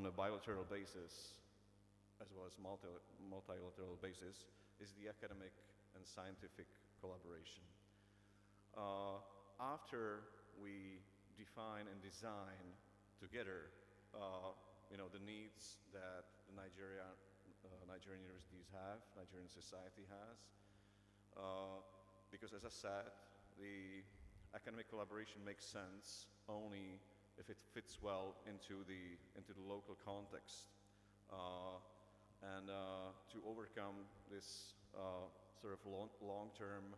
on a bilateral basis, as well as multilateral basis, is the academic and scientific collaboration. After we define and design together, the needs that the Nigerian universities have, Nigerian society has, because as I said, the academic collaboration makes sense only if it fits well into the local context, and to overcome this sort of long-term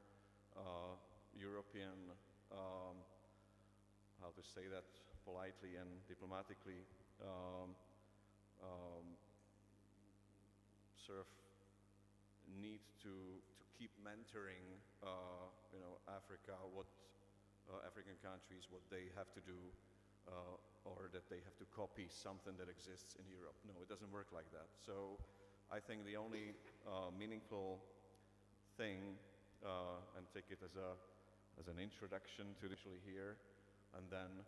European, how to say that politely and diplomatically, sort of need to keep mentoring, Africa, what African countries, what they have to do, or that they have to copy something that exists in Europe. No, it doesn't work like that. So I think the only meaningful thing, and take it as an introduction to actually here, and then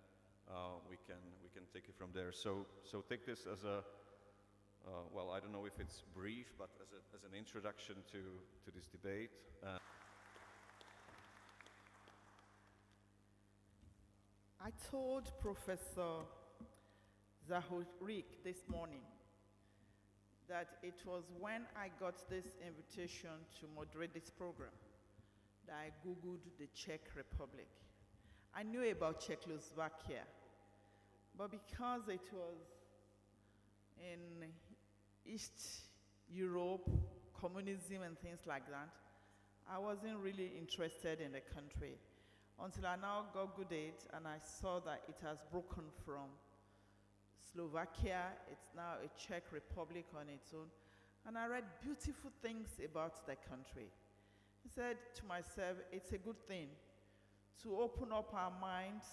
we can take it from there. So take this as a well, I don't know if it's brief, but as an introduction to this debate. I told Professor Zahorik this morning that it was when I got this invitation to moderate this program that I Googled the Czech Republic. I knew about Czechoslovakia, but because it was in East Europe, communism and things like that, I wasn't really interested in the country until I now Googled it and I saw that it has broken from Slovakia. It's now a Czech Republic on its own. And I read beautiful things about the country. I said to myself, it's a good thing to open up our minds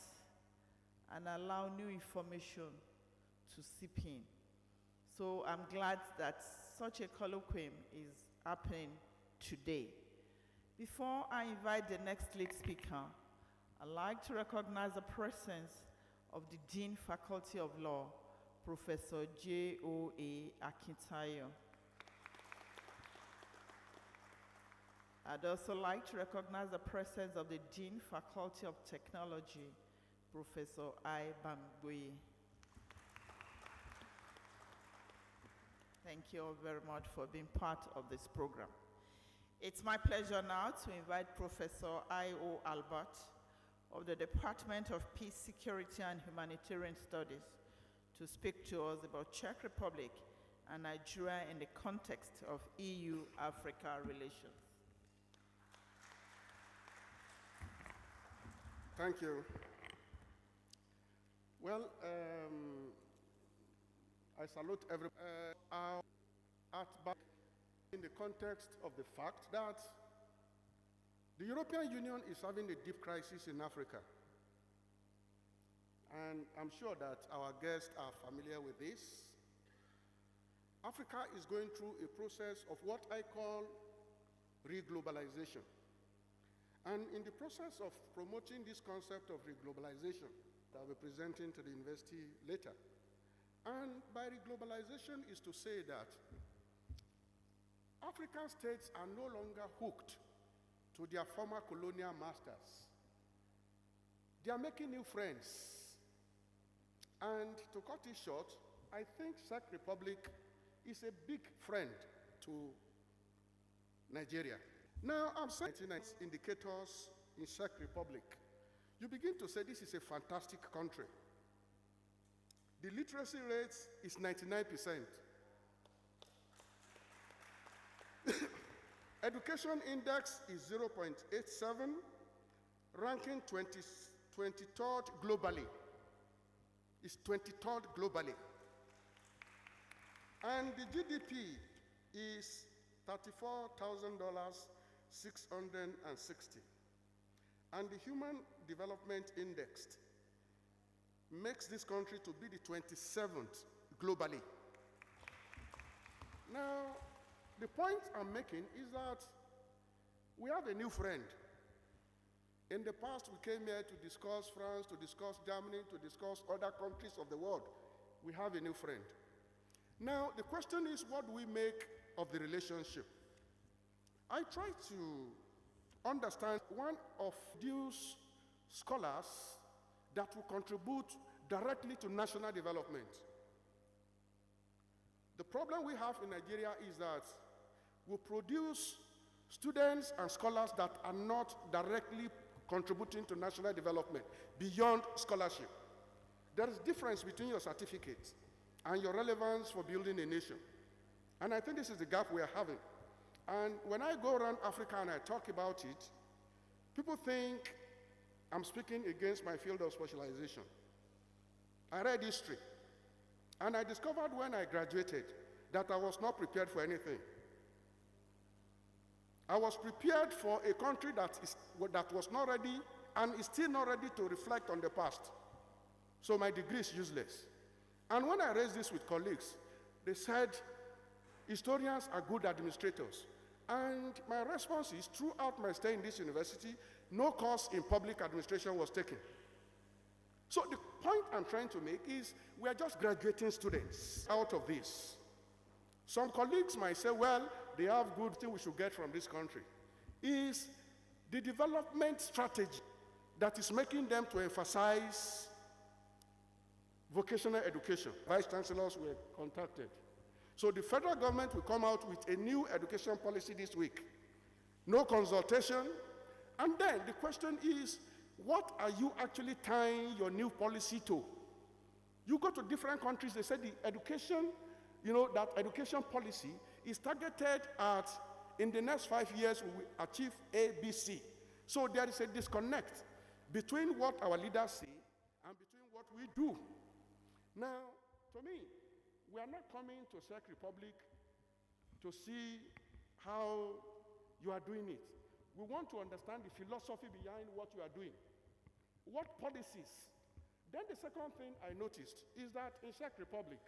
and allow new information to seep in. So I'm glad that such a colloquium is happening today. Before I invite the next lead speaker, I'd like to recognize the presence of the Dean Faculty of Law, Professor J.O.A. Akintayo. I'd also like to recognize the presence of the Dean Faculty of Technology, Professor I. Bambwe. Thank you all very much for being part of this program. It's my pleasure now to invite Professor I.O. Albert of the Department of Peace, Security, and Humanitarian Studies to speak to us about Czech Republic and Nigeria in the context of EU-Africa relations. Thank you. Well, I salute everyone back in the context of the fact that the European Union is having a deep crisis in Africa. And I'm sure that our guests are familiar with this. Africa is going through a process of what I call reglobalization. And in the process of promoting this concept of reglobalization, that I'll be presenting to the university later. And by reglobalization is to say that African states are no longer hooked to their former colonial masters. They are making new friends. And to cut it short, I think Czech Republic is a big friend to Nigeria. Now, I'm saying indicators in Czech Republic. You begin to say this is a fantastic country. The literacy rate is 99%. Education index is 0.87, ranking 23rd globally. It's 23rd globally. And the GDP is $34,660. And the Human Development Index makes this country to be the 27th globally. Now, the point I'm making is that we have a new friend. In the past, we came here to discuss France, to discuss Germany, to discuss other countries of the world. We have a new friend. Now, the question is, what do we make of the relationship? I try to understand one of those scholars that will contribute directly to national development. The problem we have in Nigeria is that we produce students and scholars that are not directly contributing to national development beyond scholarship. There is difference between your certificate and your relevance for building a nation. And I think this is the gap we are having. And when I go around Africa and I talk about it, people think I'm speaking against my field of specialization. I read history, and I discovered when I graduated that I was not prepared for anything. I was prepared for a country that was not ready and is still not ready to reflect on the past. So my degree is useless. And when I raised this with colleagues, they said, historians are good administrators. And my response is, throughout my stay in this university, no course in public administration was taken. So the point I'm trying to make is, we are just graduating students out of this. Some colleagues might say, well, they have good things we should get from this country. Is the development strategy that is making them to emphasize vocational education. Vice chancellors were contacted. So the federal government will come out with a new education policy this week. No consultation. And then the question is, what are you actually tying your new policy to? You go to different countries, they say the education, that education policy is targeted at, in the next 5 years, we will achieve A, B, C. So there is a disconnect between what our leaders say and between what we do. Now, to me, we are not coming to Czech Republic to see how you are doing it. We want to understand the philosophy behind what you are doing. What policies? Then the second thing I noticed is that in Czech Republic,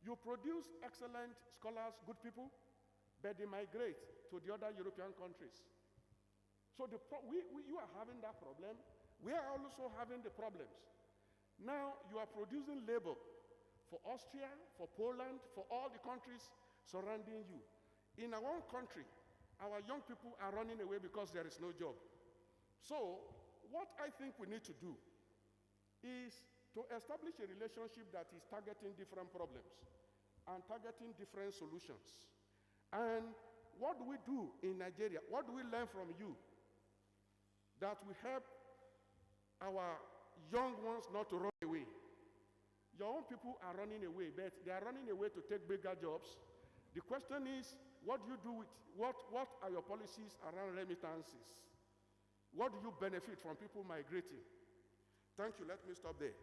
you produce excellent scholars, good people, but they migrate to the other European countries. So you are having that problem. We are also having the problems. Now you are producing labor for Austria, for Poland, for all the countries surrounding you. In our own country, our young people are running away because there is no job. So what I think we need to do is to establish a relationship that is targeting different problems and targeting different solutions. And what do we do in Nigeria? What do we learn from you that will help our young ones not to run away? Your own people are running away, but they are running away to take bigger jobs. The question is, what do you do with, what are your policies around remittances? What do you benefit from people migrating? Thank you, let me stop there.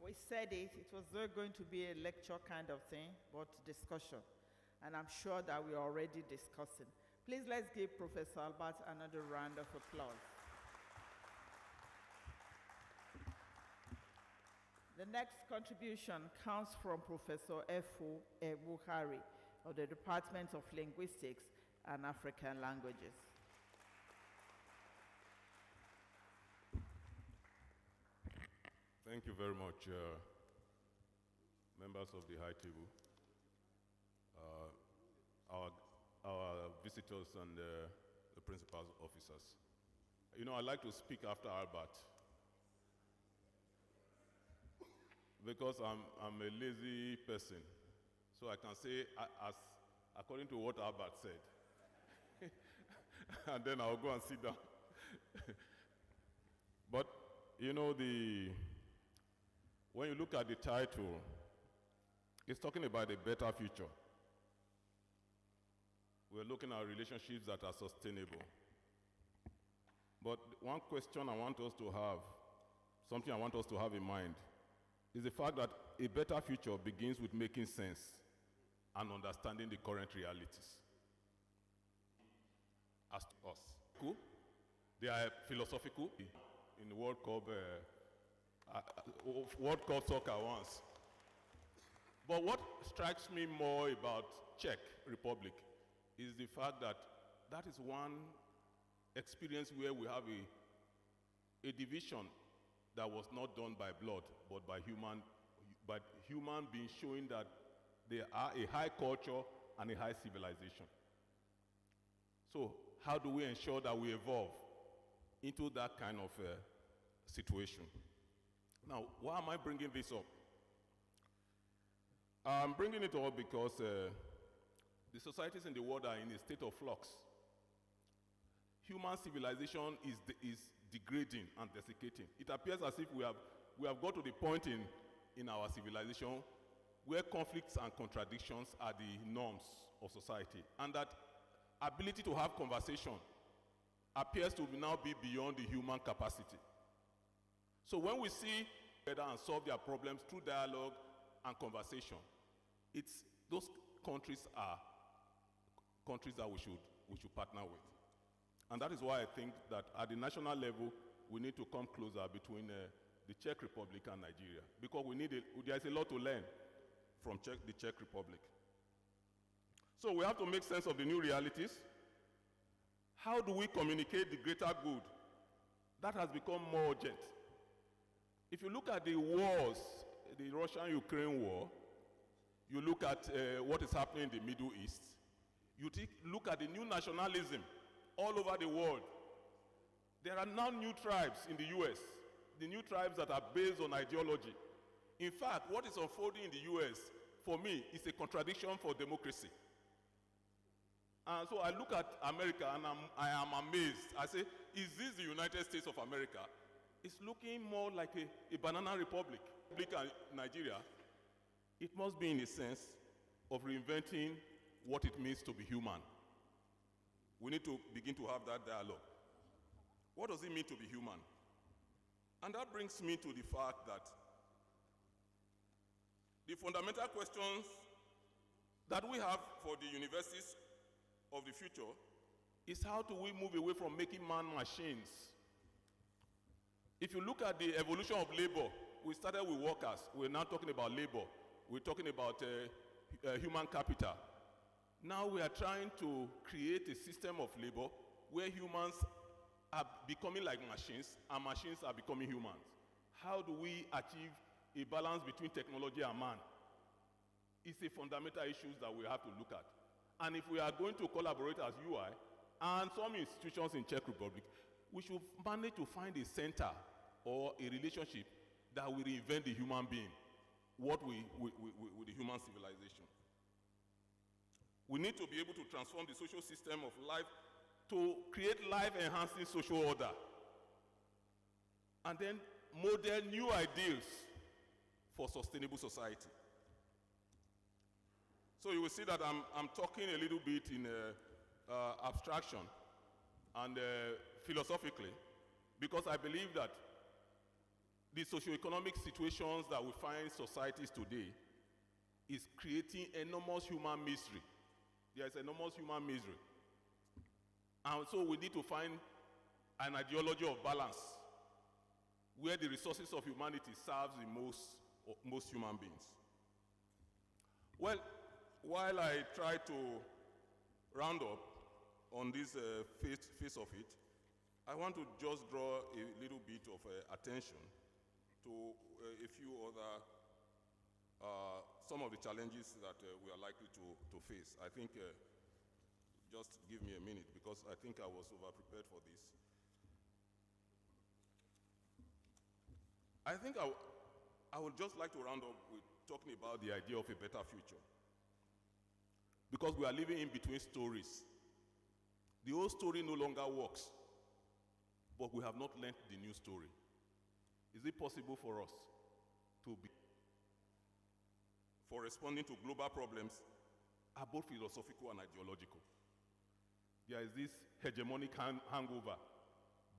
We said it was not going to be a lecture kind of thing, but discussion. And I'm sure that we're already discussing. Please let's give Professor Albert another round of applause. The next contribution comes from Professor Efo Buhari of the Department of Linguistics and African Languages. Thank you very much, members of the high table, our visitors and the principal's officers. I'd like to speak after Albert because I'm a lazy person, so I can say according to what Albert said, and then I'll go and sit down. But when you look at the title, it's talking about a better future. We're looking at relationships that are sustainable. But one question I want us to have, something I want us to have in mind, is the fact that a better future begins with making sense and understanding the current realities. As to us, cool? They are philosophical in the World Cup soccer once. But what strikes me more about Czech Republic is the fact that that is one experience where we have a division that was not done by blood, but by human beings, showing that there are a high culture and a high civilization. So how do we ensure that we evolve into that kind of situation? Now, why am I bringing this up? I'm bringing it up because the societies in the world are in a state of flux. Human civilization is degrading and desiccating. It appears as if we have got to the point in our civilization where conflicts and contradictions are the norms of society, and that ability to have conversation appears to now be beyond the human capacity. So when we see together and solve their problems through dialogue and conversation, those countries are countries that we should partner with. And that is why I think that at the national level, we need to come closer between the Czech Republic and Nigeria, because there's a lot to learn from the Czech Republic. So we have to make sense of the new realities. How do we communicate the greater good? That has become more urgent. If you look at the wars, the Russian-Ukraine war, you look at what is happening in the Middle East, look at the new nationalism all over the world. There are now new tribes in the US, the new tribes that are based on ideology. In fact, what is unfolding in the US, for me, is a contradiction for democracy. And so I look at America and I am amazed. I say, is this the United States of America? It's looking more like a banana republic. Nigeria, it must be in a sense of reinventing what it means to be human. We need to begin to have that dialogue. What does it mean to be human? And that brings me to the fact that the fundamental questions that we have for the universities of the future is, how do we move away from making man machines? If you look at the evolution of labor, we started with workers. We're now talking about labor. We're talking about human capital. Now we are trying to create a system of labor where humans are becoming like machines and machines are becoming humans. How do we achieve a balance between technology and man? It's a fundamental issue that we have to look at. And if we are going to collaborate as UI and some institutions in Czech Republic, we should manage to find a center or a relationship that will reinvent the human being, with the human civilization. We need to be able to transform the social system of life to create life-enhancing social order, and then model new ideals for sustainable society. So you will see that I'm talking a little bit in abstraction and philosophically, because I believe that the socioeconomic situations that we find societies today is creating enormous human misery. There is enormous human misery. And so we need to find an ideology of balance where the resources of humanity serves the most human beings. Well, while I try to round up on this face of it, I want to just draw a little bit of attention to a few other, some of the challenges that we are likely to face. I think, just give me a minute, because I think I was over-prepared for this. I think I would just like to round up with talking about the idea of a better future. Because we are living in between stories. The old story no longer works, but we have not learned the new story. Is it possible for us for responding to global problems are both philosophical and ideological? There is this hegemonic hangover,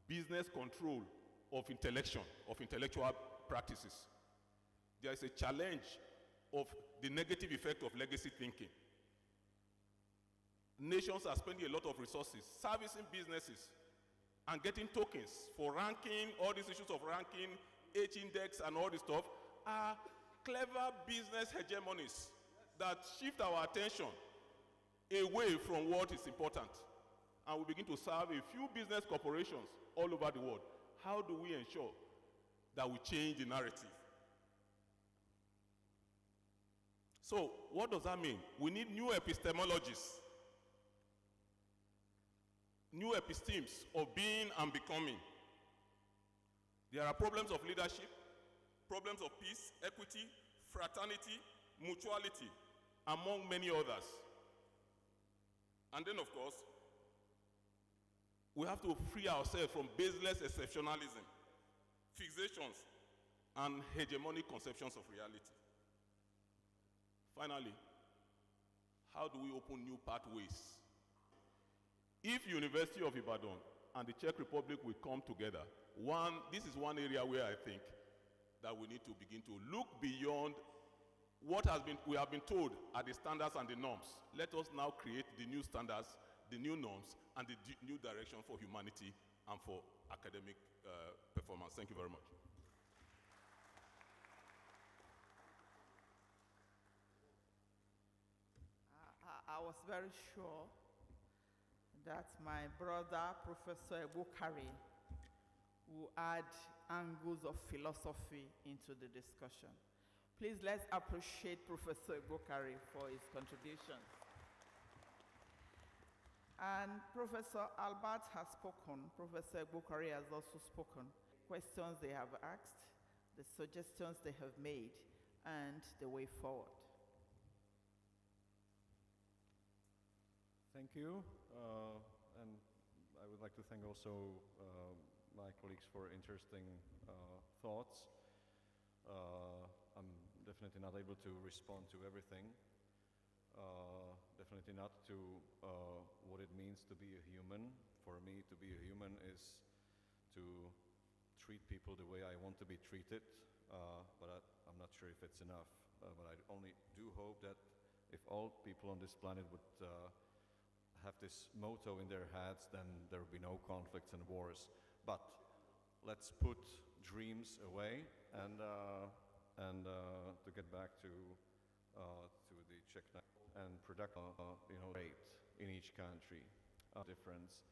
business control of intellectual practices. There is a challenge of the negative effect of legacy thinking. Nations are spending a lot of resources servicing businesses and getting tokens for ranking. All these issues of ranking, H-index and all this stuff are clever business hegemonies that shift our attention away from what is important. And we begin to serve a few business corporations all over the world. how do we ensure that we change the narrative? So, what does that mean? We need new epistemologies, new epistemes of being and becoming. There are problems of leadership, problems of peace, equity, fraternity, mutuality, among many others. And then, of course, we have to free ourselves from baseless exceptionalism, fixations, and hegemonic conceptions of reality. Finally, how do we open new pathways? If University of Ibadan and the Czech Republic will come together, this is one area where I think that we need to begin to look beyond what we have been told are the standards and the norms. Let us now create the new standards, the new norms, and the new direction for humanity and for academic performance. Thank you very much. I was very sure that my brother, Professor Ebukari, will add angles of philosophy into the discussion. Please let's appreciate Professor Ebukari for his contributions. And Professor Albert has spoken, Professor Ebukari has also spoken. Questions they have asked, the suggestions they have made, and the way forward. Thank you, and I would like to thank also my colleagues for interesting thoughts. I'm definitely not able to respond to everything, definitely not to what it means to be a human. For me, to be a human is to treat people the way I want to be treated, but I'm not sure if it's enough. But I only do hope that if all people on this planet would have this motto in their heads, then there will be no conflicts and wars. But let's put dreams away and to get back to the Czech and product, rate in each country, difference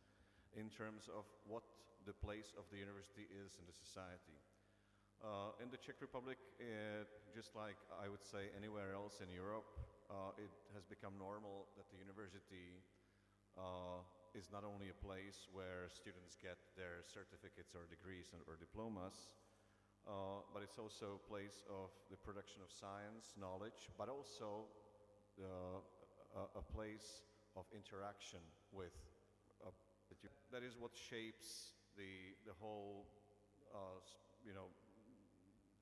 in terms of what the place of the university is in the society. In the Czech Republic, just like I would say anywhere else in Europe, it has become normal that the university is not only a place where students get their certificates or degrees or diplomas, but it's also a place of the production of science, knowledge, but also a place of interaction with. That is what shapes the whole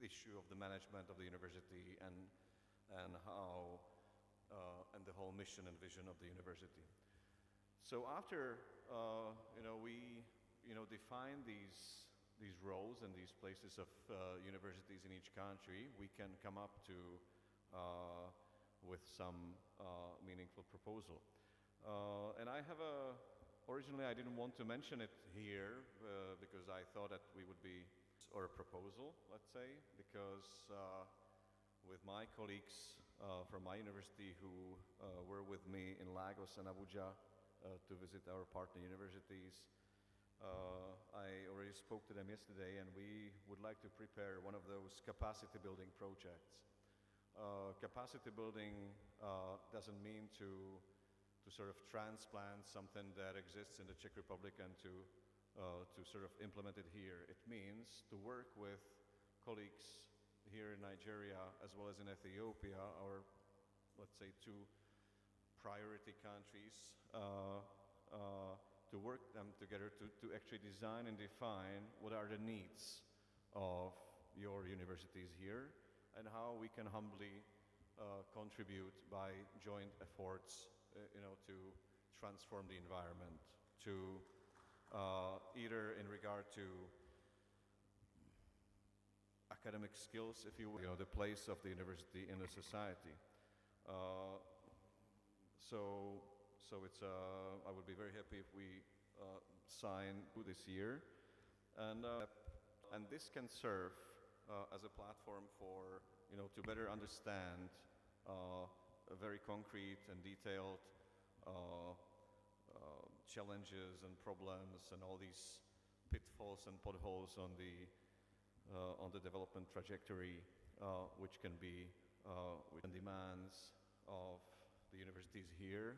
issue of the management of the university and how and the whole mission and vision of the university. So after we define these roles and these places of universities in each country, we can come up to with some meaningful proposal. And I have originally I didn't want to mention it here because I thought that we would be, or a proposal, let's say, because with my colleagues from my university who were with me in Lagos and Abuja to visit our partner universities. I already spoke to them yesterday, and we would like to prepare one of those capacity building projects. Capacity building doesn't mean to sort of transplant something that exists in the Czech Republic and to sort of implement it here. It means to work with colleagues here in Nigeria as well as in Ethiopia, our, let's say, two priority countries, to work them together to actually design and define what are the needs of your universities here and how we can humbly contribute by joint efforts, to transform the environment, to either in regard to academic skills, if you will, the place of the university in the society. So it's I would be very happy if we sign this year, and this can serve as a platform for to better understand very concrete and detailed challenges and problems and all these pitfalls and potholes on the development trajectory, which can be with the demands of the universities here,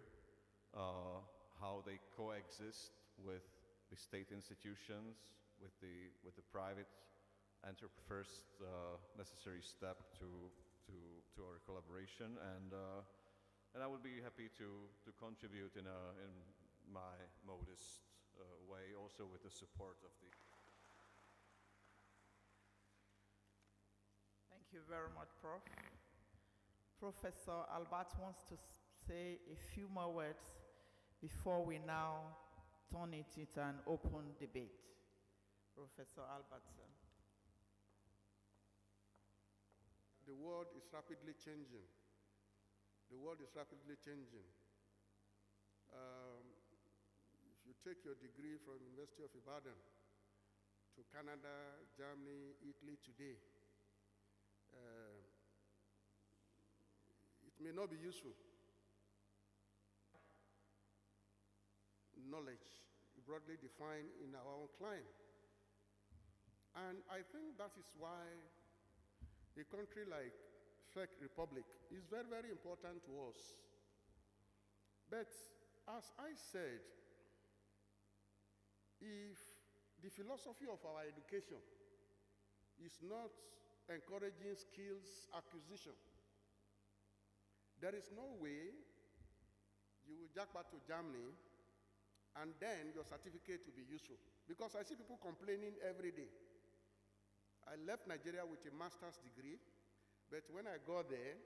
how they coexist with the state institutions, with the private first necessary step to our collaboration, and I would be happy to contribute in my modest way, also with the support of the. Thank you very much, Prof. Professor Albert wants to say a few more words before we now turn it into an open debate. Professor Albertson. The world is rapidly changing. The world is rapidly changing. If you take your degree from University of Ibadan to Canada, Germany, Italy today, it may not be useful. Knowledge, broadly defined in our own climate. And I think that is why a country like Czech Republic is very, very important to us. But as I said, if the philosophy of our education is not encouraging skills acquisition, there is no way you will jack back to Germany and then your certificate will be useful. Because I see people complaining every day. I left Nigeria with a master's degree, but when I got there,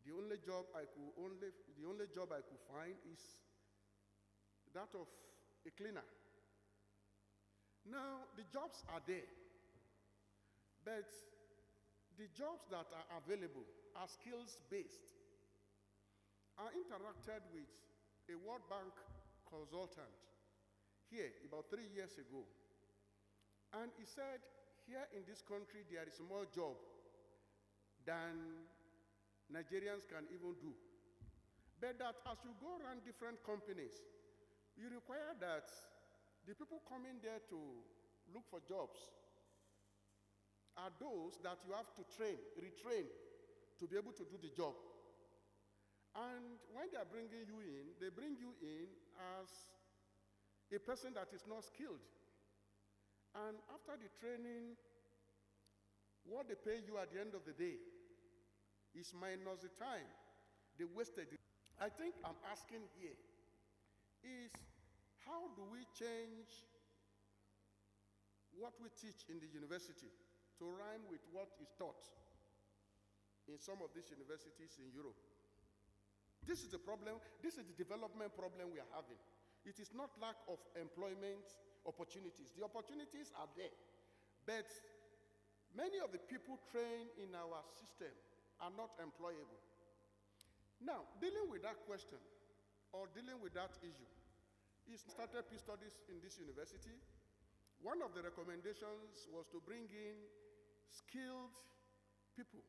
the only job I could find is that of a cleaner. Now, the jobs are there, but the jobs that are available are skills-based. I interacted with a World Bank consultant here about 3 years ago, and he said, here in this country, there is more job than Nigerians can even do. But that as you go around different companies, you require that the people coming there to look for jobs are those that you have to retrain to be able to do the job. And when they are bringing you in, they bring you in as a person that is not skilled. And after the training, what they pay you at the end of the day is minus the time they wasted. I think I'm asking here is, how do we change what we teach in the university to rhyme with what is taught in some of these universities in Europe? This is the problem, this is the development problem we are having. It is not lack of employment opportunities. The opportunities are there, but many of the people trained in our system are not employable. Now, dealing with that question, or dealing with that issue, is started peace studies in this university. One of the recommendations was to bring in skilled people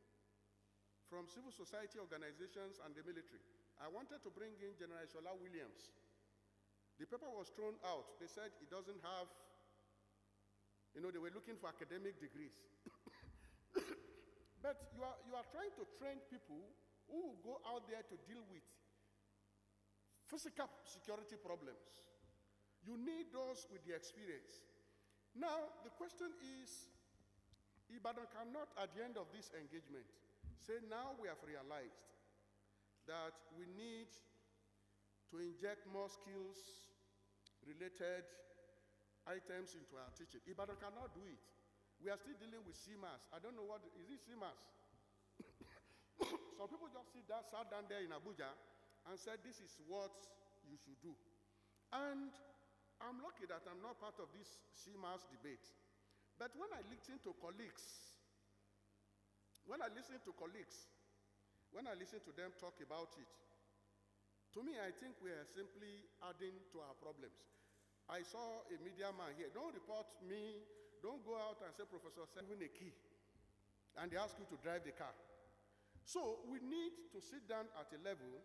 from civil society organizations and the military. I wanted to bring in General Shola Williams. The paper was thrown out. They said it doesn't have, they were looking for academic degrees. But you are trying to train people who will go out there to deal with physical security problems. You need those with the experience. Now, the question is, Ibadan cannot, at the end of this engagement, say now we have realized that we need to inject more skills-related items into our teaching. Ibadan cannot do it. We are still dealing with CMAS. I don't know what, is it CMAS? Some people just sat down there in Abuja and said, this is what you should do. And I'm lucky that I'm not part of this CMAS debate. But when I listen to colleagues, when I listen to them talk about it, to me, I think we are simply adding to our problems. I saw a media man here. Don't report me. Don't go out and say, Professor, send me a key. And they ask you to drive the car. So we need to sit down at a level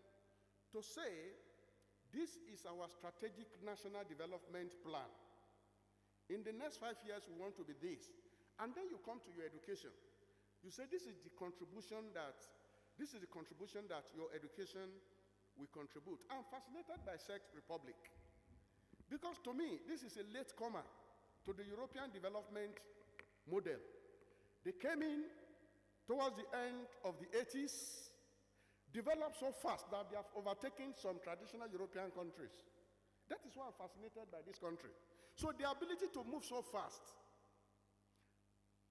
to say, this is our strategic national development plan. In the next 5 years, we want to be this. And then you come to your education. You say, this is the contribution that your education will contribute. I'm fascinated by Czech Republic. Because to me, this is a latecomer to the European development model. They came in towards the end of the 80s, developed so fast that they have overtaken some traditional European countries. That is why I'm fascinated by this country. So the ability to move so fast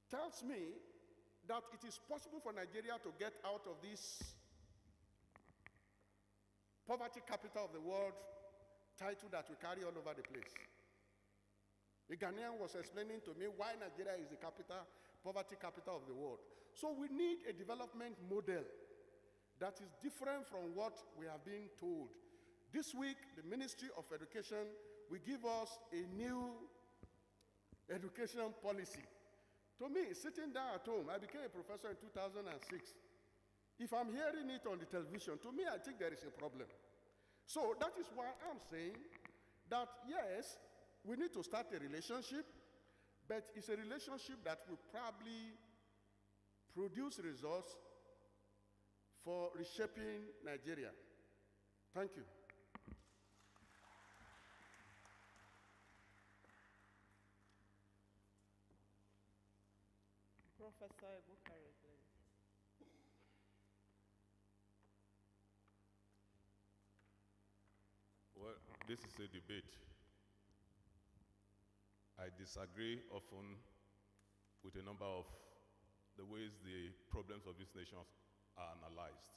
tells me that it is possible for Nigeria to get out of this poverty capital of the world title that we carry all over the place. A Ghanaian was explaining to me why Nigeria is the poverty capital of the world. So we need a development model that is different from what we have been told. This week, the Ministry of Education will give us a new education policy. To me, sitting down at home, I became a professor in 2006. If I'm hearing it on the television, to me, I think there is a problem. So that is why I'm saying that, yes, we need to start a relationship, but it's a relationship that will probably produce results for reshaping Nigeria. Thank you. Professor Ebukari, please. Well, this is a debate. I disagree often with a number of the ways the problems of these nations are analyzed.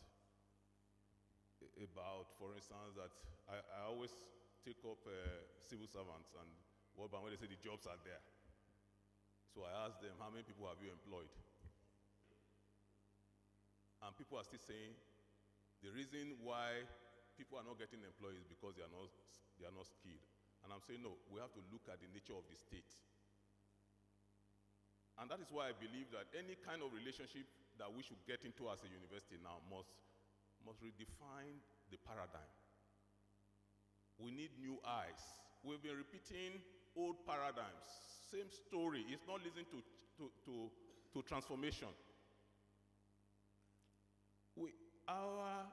About, for instance, that I always take up civil servants and when they say the jobs are there. So I ask them, how many people have you employed? And people are still saying the reason why people are not getting employed is because they are not skilled. And I'm saying, no, we have to look at the nature of the state. And that is why I believe that any kind of relationship that we should get into as a university now must redefine the paradigm. We need new eyes. We've been repeating old paradigms, same story. It's not leading to transformation. Our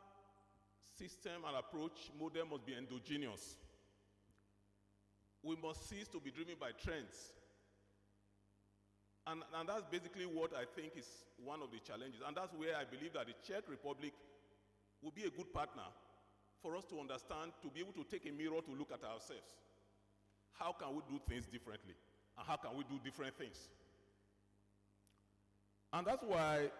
system and approach model must be endogenous. We must cease to be driven by trends. And that's basically what I think is one of the challenges. And that's where I believe that the Czech Republic will be a good partner for us to understand, to be able to take a mirror to look at ourselves. How can we do things differently? And how can we do different things? And that's why,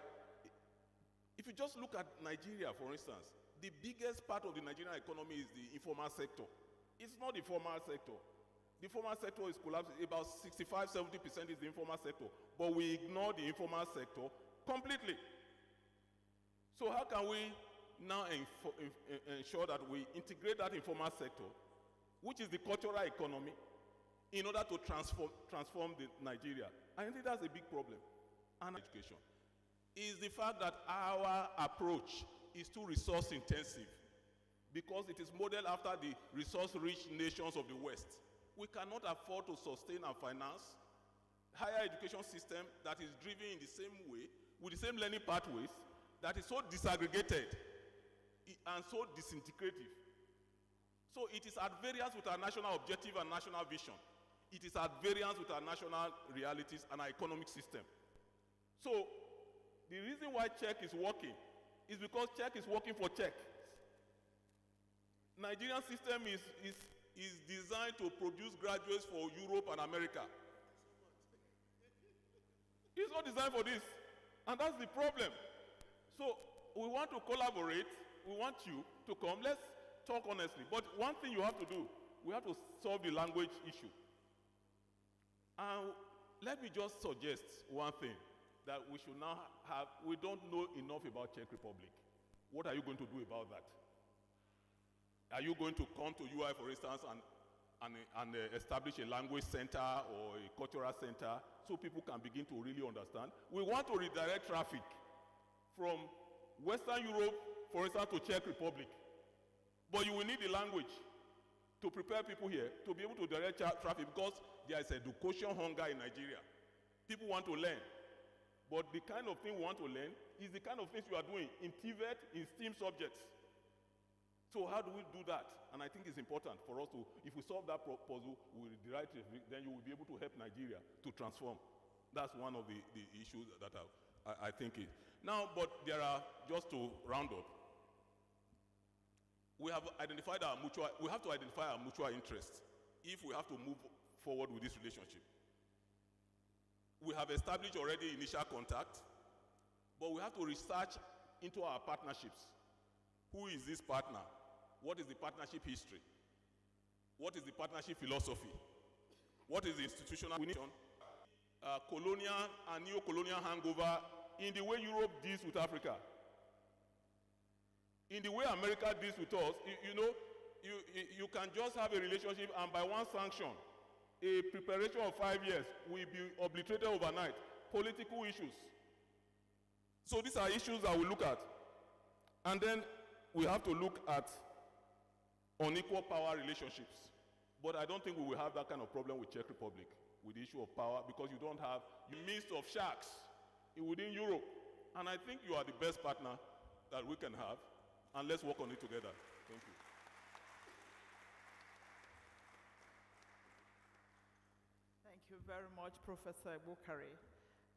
if you just look at Nigeria, for instance, the biggest part of the Nigerian economy is the informal sector. It's not the formal sector. The formal sector is collapsing. About 65–70% is the informal sector. But we ignore the informal sector completely. So how can we now ensure that we integrate that informal sector, which is the cultural economy, in order to transform Nigeria? I think that's a big problem. And education is the fact that our approach is too resource intensive because it is modeled after the resource-rich nations of the West. We cannot afford to sustain and finance higher education system that is driven in the same way, with the same learning pathways, that is so disaggregated and so disintegrative. So it is at variance with our national objective and national vision. It is at variance with our national realities and our economic system. So the reason why Czech is working is because Czech is working for Czech. Nigerian system is designed to produce graduates for Europe and America. It's not designed for this. And that's the problem. So we want to collaborate. We want you to come. Let's talk honestly. But one thing you have to do, we have to solve the language issue. And let me just suggest one thing that we should now have. We don't know enough about Czech Republic. What are you going to do about that? Are you going to come to UI, for instance, and establish a language center or a cultural center so people can begin to really understand? We want to redirect traffic from Western Europe, for instance, to Czech Republic. But you will need the language. to prepare people here to be able to direct traffic, because there is education hunger in Nigeria. People want to learn. But the kind of thing we want to learn is the kind of things you are doing in TVET, in STEAM subjects. So how do we do that? And I think it's important for us to, if we solve that puzzle with the right traffic, then you will be able to help Nigeria to transform. That's one of the issues that I think is. Now, but there are, just to round up, we have identified we have to identify our mutual interests if we have to move forward with this relationship. We have established already initial contact, but we have to research into our partnerships. Who is this partner? What is the partnership history? What is the partnership philosophy? What is the institutional colonial and neo-colonial hangover in the way Europe deals with Africa? In the way America deals with us, you can just have a relationship and by one sanction, a preparation of 5 years will be obliterated overnight. Political issues. So these are issues that we look at. And then we have to look at unequal power relationships. But I don't think we will have that kind of problem with Czech Republic, with the issue of power, because you don't have the midst of sharks within Europe. And I think you are the best partner that we can have, and let's work on it together. Thank you. Thank you very much, Professor Bukari.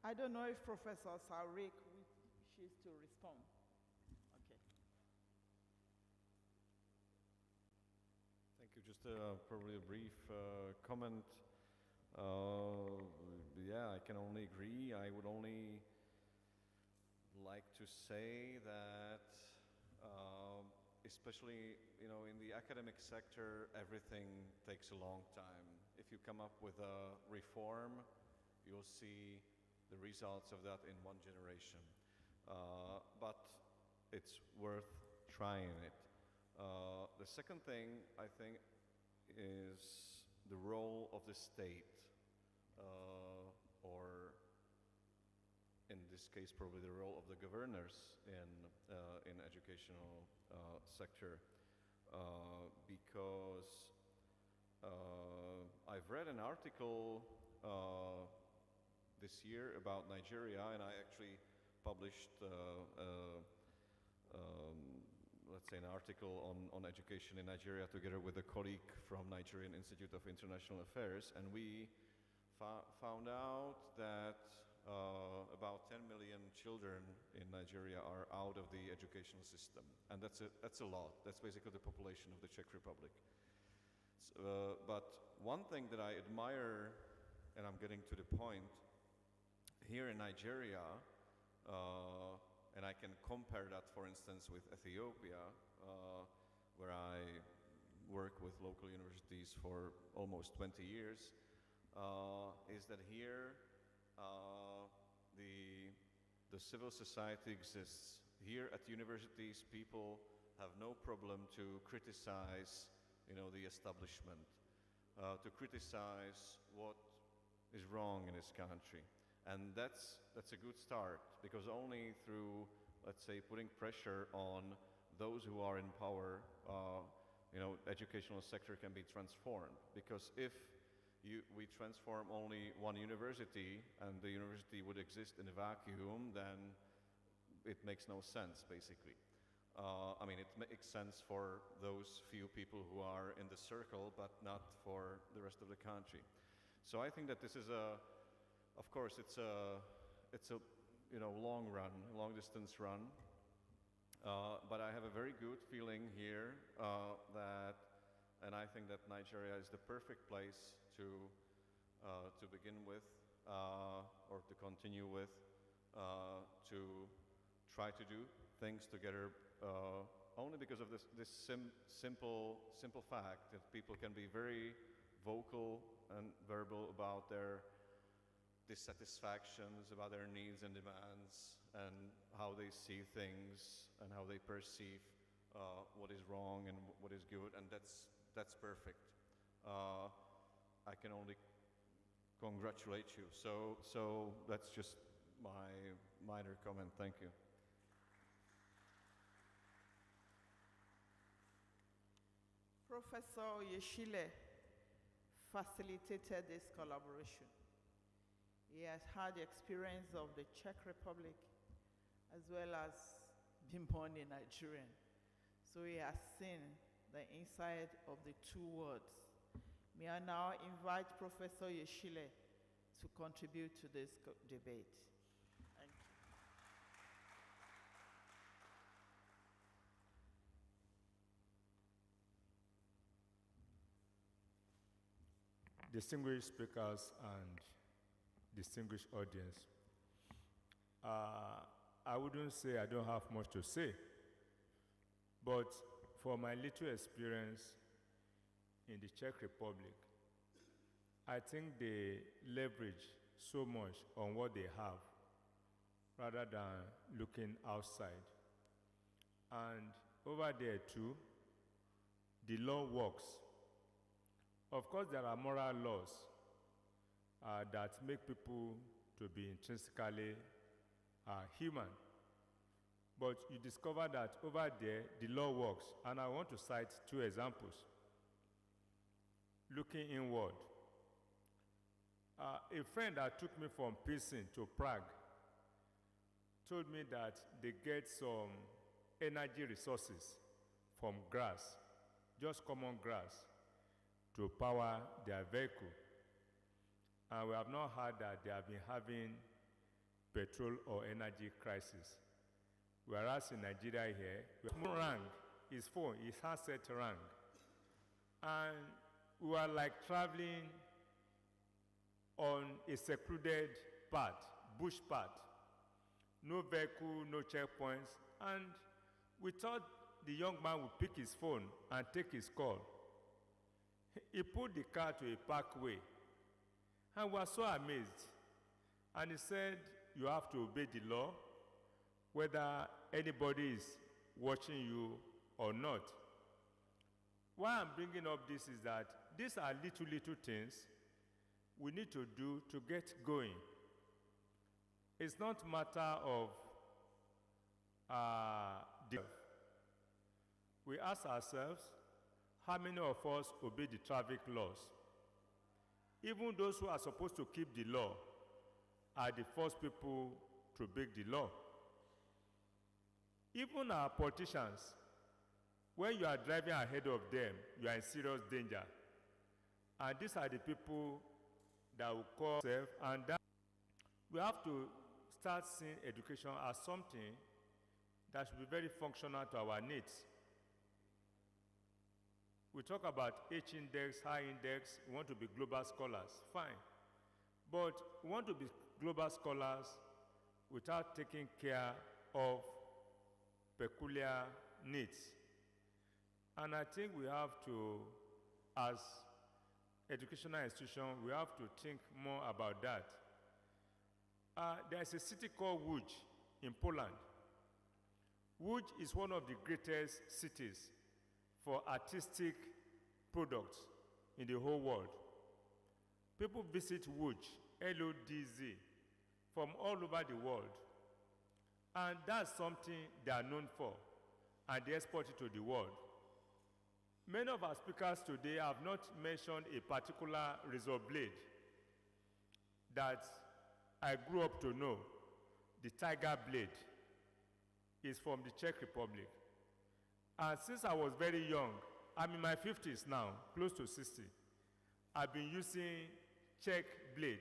I don't know if Professor Saurik wishes to respond. Okay. Thank you. Just probably a brief comment. Yeah, I can only agree. I would only like to say that, especially in the academic sector, everything takes a long time. If you come up with a reform, you'll see the results of that in one generation. But it's worth trying it. The second thing, I think, is the role of the state, or in this case, probably the role of the governors in educational sector, because I've read an article this year about Nigeria, and I actually published, let's say, an article on education in Nigeria together with a colleague from Nigerian Institute of International Affairs, and we found out that about 10 million children in Nigeria are out of the educational system, and that's a lot. That's basically the population of the Czech Republic. But one thing that I admire, and I'm getting to the point, here in Nigeria, and I can compare that, for instance, with Ethiopia, where I work with local universities for almost 20 years, is that here the civil society exists. Here at universities, people have no problem to criticize, the establishment, to criticize what is wrong in this country. And that's a good start, because only through, let's say, putting pressure on those who are in power, educational sector can be transformed. Because if we transform only one university and the university would exist in a vacuum, then it makes no sense, basically. It makes sense for those few people who are in the circle, but not for the rest of the country. So I think that this is of course, it's a long run, long distance run, but I have a very good feeling here and I think that Nigeria is the perfect place to begin with, or to continue with, to try to do things together, only because of this simple fact that people can be very vocal and verbal about their dissatisfactions, about their needs and demands, and how they see things and how they perceive what is wrong and what is good, and that's perfect. I can only congratulate you. So that's just my minor comment. Thank you. Professor Yeshile facilitated this collaboration. He has had the experience of the Czech Republic as well as being born in Nigeria. So he has seen the inside of the two worlds. May I now invite Professor Yeshile to contribute to this debate. Thank you. Distinguished speakers and distinguished audience, I wouldn't say I don't have much to say, but for my little experience in the Czech Republic, I think they leverage so much on what they have rather than looking outside. And over there too, the law works. Of course, there are moral laws that make people to be intrinsically human. But you discover that over there, the law works. And I want to cite two examples. Looking inward. A friend that took me from Pilsen to Prague told me that they get some energy resources from grass, just common grass, to power their vehicle. And we have not heard that they have been having petrol or energy crisis. Whereas in Nigeria here, phone rang, his phone, his handset rang. And we were like traveling on a secluded path, bush path. No vehicle, no checkpoints. And we thought the young man would pick his phone and take his call. He put the car to a parkway. And we were so amazed. And he said, you have to obey the law, whether anybody is watching you or not. Why I'm bringing up this is that these are little things we need to do to get going. It's not a matter of we ask ourselves, how many of us obey the traffic laws? Even those who are supposed to keep the law are the first people to break the law. Even our politicians, when you are driving ahead of them, you are in serious danger. And these are the people that will call themselves, and that we have to start seeing education as something that should be very functional to our needs. We talk about H index, high index, we want to be global scholars, fine. But we want to be global scholars without taking care of peculiar needs. And I think we have to, as educational institution, we have to think more about that. There's a city called Łódź in Poland. Łódź is one of the greatest cities for artistic products in the whole world. People visit Łódź, L-O-D-Z, from all over the world. And that's something they are known for, and they export it to the world. Many of our speakers today have not mentioned a particular razor blade that I grew up to know, the tiger blade. Is from the Czech Republic. And since I was very young, I'm in my 50s now, close to 60, I've been using Czech blade.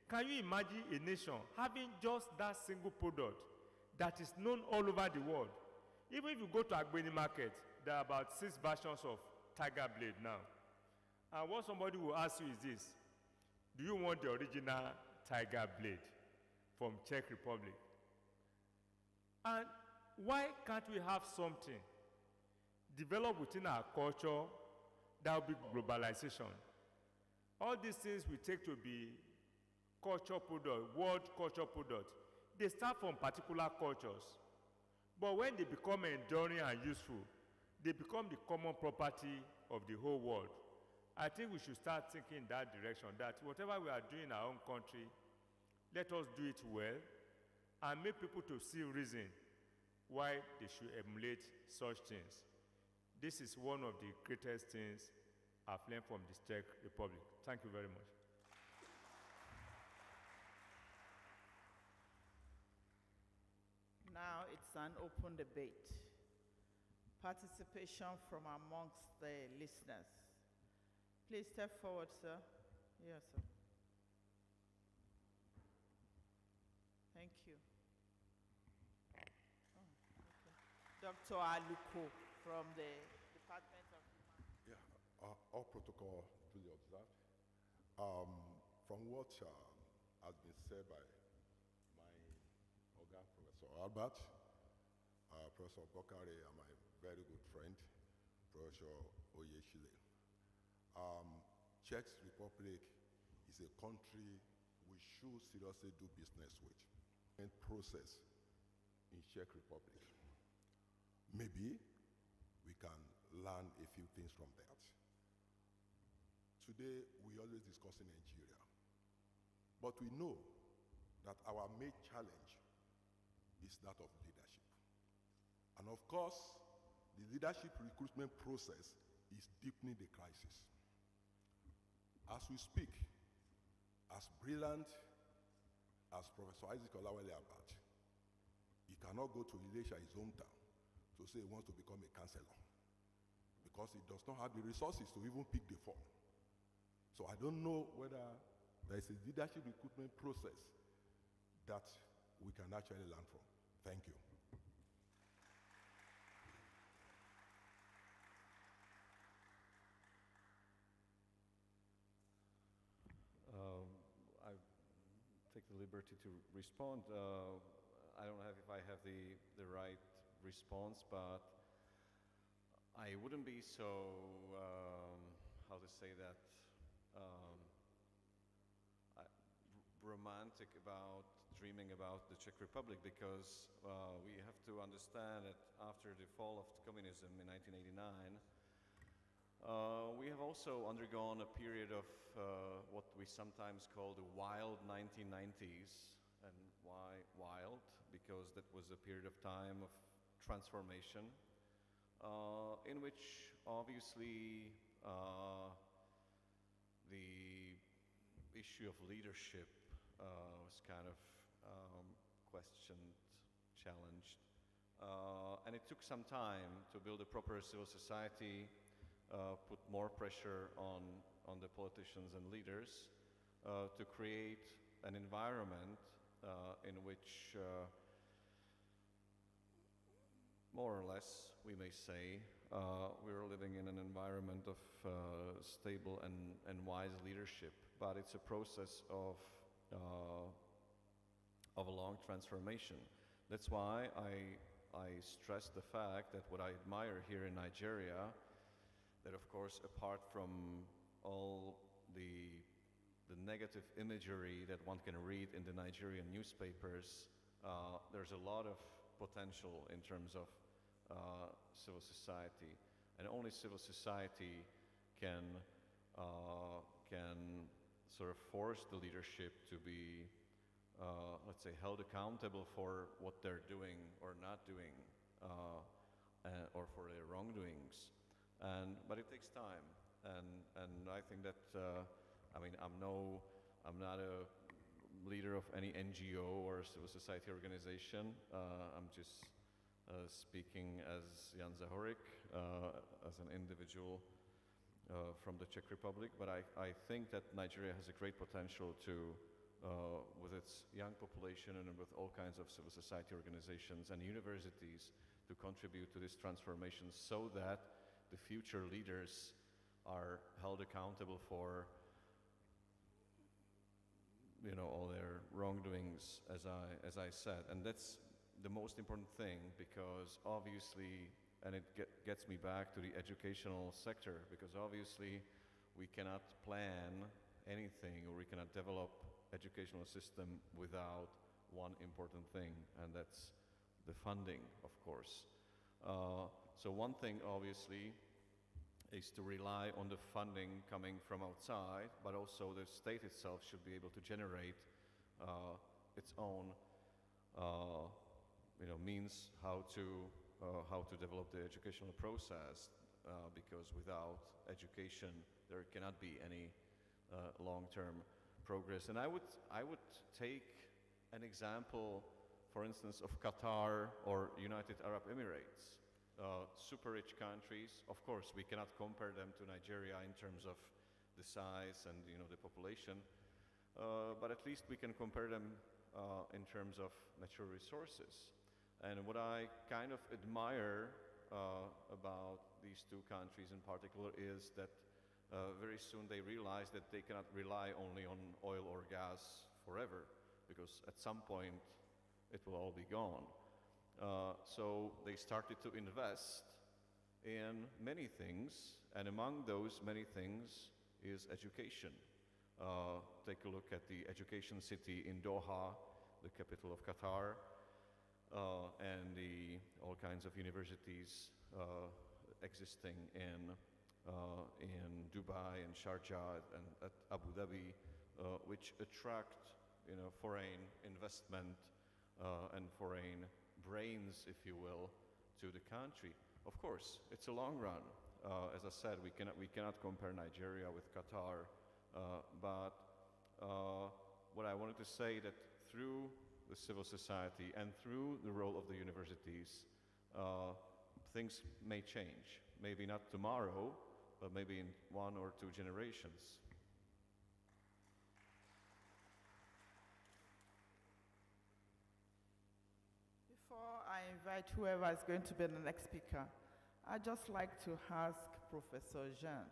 Can you imagine a nation having just that single product that is known all over the world? Even if you go to Agbeni market, there are about 6 versions of tiger blade now. And what somebody will ask you is this: do you want the original tiger blade from Czech Republic? And why can't we have something developed within our culture that will be globalization? All these things we take to be culture product, world culture product, they start from particular cultures. But when they become enduring and useful, they become the common property of the whole world. I think we should start thinking in that direction, that whatever we are doing in our own country, let us do it well and make people to see reason why they should emulate such things. This is one of the greatest things I've learned from the Czech Republic. Thank you very much. Now it's an open debate. Participation from amongst the listeners. Please step forward, sir. Yes, sir. Thank you. Oh, okay. Dr. Aluko from the Department of Human. Yeah, all protocol duly observed. From what has been said by my Oga, Professor Albert, Professor Bokare, and my very good friend, Professor Oyeshile. Czech Republic is a country we should seriously do business with. And process in Czech Republic. Maybe we can learn a few things from that. Today, we always discuss in Nigeria, but we know that our main challenge is that of leadership. And of course, the leadership recruitment process is deepening the crisis. As we speak, as brilliant as Professor Isaac Olawale Abat, he cannot go to Ilesha, his hometown, to say he wants to become a councillor because he does not have the resources to even pick the form. So I don't know whether there is a leadership recruitment process that we can actually learn from. Thank you. I take the liberty to respond. I don't know if I have the right response, but I wouldn't be so, how to say that, romantic about dreaming about the Czech Republic, because we have to understand that after the fall of communism in 1989, we have also undergone a period of what we sometimes call the wild 1990s. And why wild? Because that was a period of time of transformation, in which obviously the issue of leadership was kind of questioned, challenged, and it took some time to build a proper civil society, put more pressure on the politicians and leaders to create an environment in which more or less, we may say, we're living in an environment of stable and wise leadership, but it's a process of a long transformation. That's why I stress the fact that what I admire here in Nigeria, that of course, apart from all the negative imagery that one can read in the Nigerian newspapers, there's a lot of potential in terms of civil society, and only civil society can sort of force the leadership to be, let's say, held accountable for what they're doing or not doing, or for their wrongdoings. But it takes time, and I think that I mean, I'm not a leader of any NGO or civil society organization. I'm just speaking as Jan Zahorik, as an individual from the Czech Republic. But I think that Nigeria has a great potential to, with its young population and with all kinds of civil society organizations and universities, to contribute to this transformation so that the future leaders are held accountable for, you know, all their wrongdoings, as I said. And that's the most important thing, because obviously, and it gets me back to the educational sector, because obviously we cannot plan anything, or we cannot develop educational system without one important thing, and that's the funding, of course. So one thing, obviously, is to rely on the funding coming from outside, but also the state itself should be able to generate its own, means how to develop the educational process. because without education there cannot be any long-term progress. And I would take an example, for instance, of Qatar or United Arab Emirates. Super rich countries. Of course, we cannot compare them to Nigeria in terms of the size and the population, but at least we can compare them in terms of natural resources. And what I kind of admire about these two countries in particular is that very soon they realize that they cannot rely only on oil or gas forever, because at some point it will all be gone. So they started to invest in many things, and among those many things is education. Take a look at the education city in Doha, the capital of Qatar, and all kinds of universities existing in Dubai and Sharjah and at Abu Dhabi, which attract foreign investment and foreign brains, if you will, to the country. Of course, it's a long run. As I said, we cannot compare Nigeria with Qatar, but what I wanted to say that through the civil society and through the role of the universities, things may change. Maybe not tomorrow, but maybe in 1 or 2 generations. Before I invite whoever is going to be the next speaker, I'd just like to ask Professor Jean,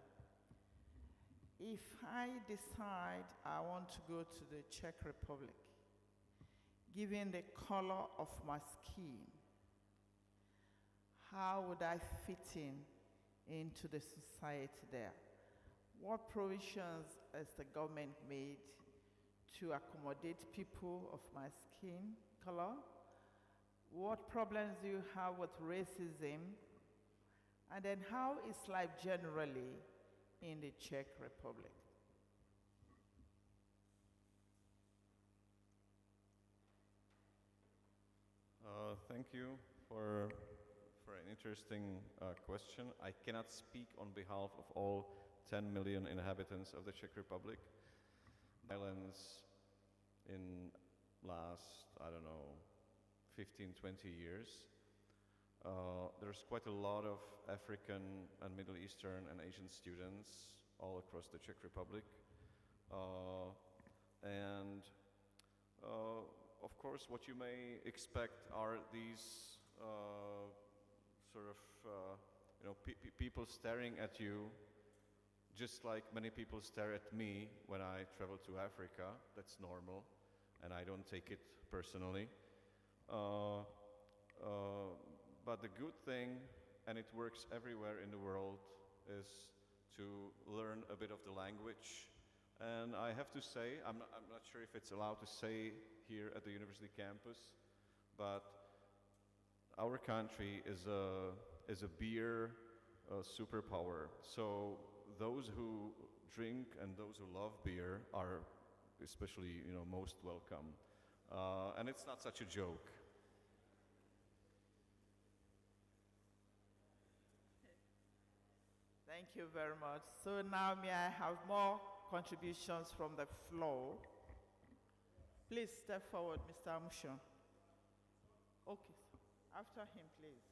if I decide I want to go to the Czech Republic, given the color of my skin, how would I fit into the society there? What provisions has the government made to accommodate people of my skin color? What problems do you have with racism? And then how is life generally in the Czech Republic? Thank you for an interesting question. I cannot speak on behalf of all 10 million inhabitants of the Czech Republic. Violence in last, I don't know, 15, 20 years. There's quite a lot of African and Middle Eastern and Asian students all across the Czech Republic. Of course, what you may expect are these people staring at you, just like many people stare at me when I travel to Africa. That's normal, and I don't take it personally. But the good thing, and it works everywhere in the world, is to learn a bit of the language. And I have to say, I'm not sure if it's allowed to say here at the university campus, but our country is a beer superpower. So those who drink and those who love beer are especially, most welcome. And it's not such a joke. Thank you very much. So now may I have more contributions from the floor? Please step forward, Mr. Amusho. Okay, after him, please.